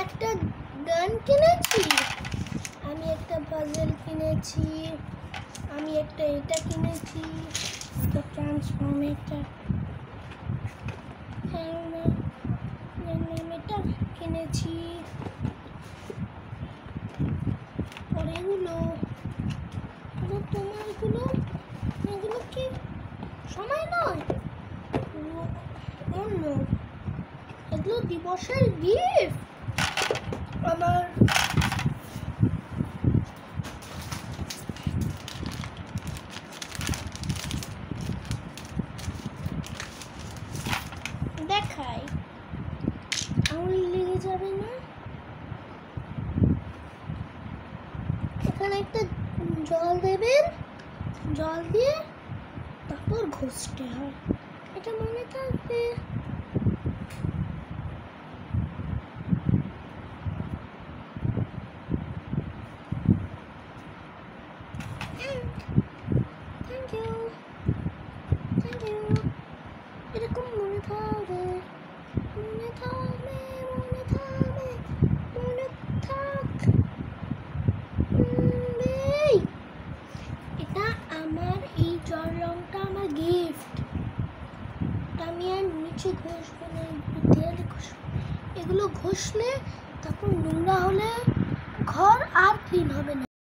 একটা গান কিনেছি, আমি একটা পাজল কিনেছি, আমি একটা এটা কিনেছি, একটা ট্রান্সফর্মেটর এটা কিনেছি। আর এগুলো তোমার এগুলো কি সময় নয়, অন্য এগুলো দিবসের গিফট আমার। দেখাই, আঙুল লেগে যাবে না। এখানে একটা জল দেবেন, জল দিয়ে তারপর ঘষতে হয়, এটা মনে থাকবে। Thank you, thank you. এরকম মনে থাকবে, মনে থাকবে, মনে থাকবে, মনে থাকবে। এটা আমার, এই জল রংটা আমার গিফট। আমি আর নিচে ঘষবো না, দেয়ালে ঘষবো। এগুলো ঘষলে তারপর নোংরা হলে ঘর আর ক্লিন হবে না।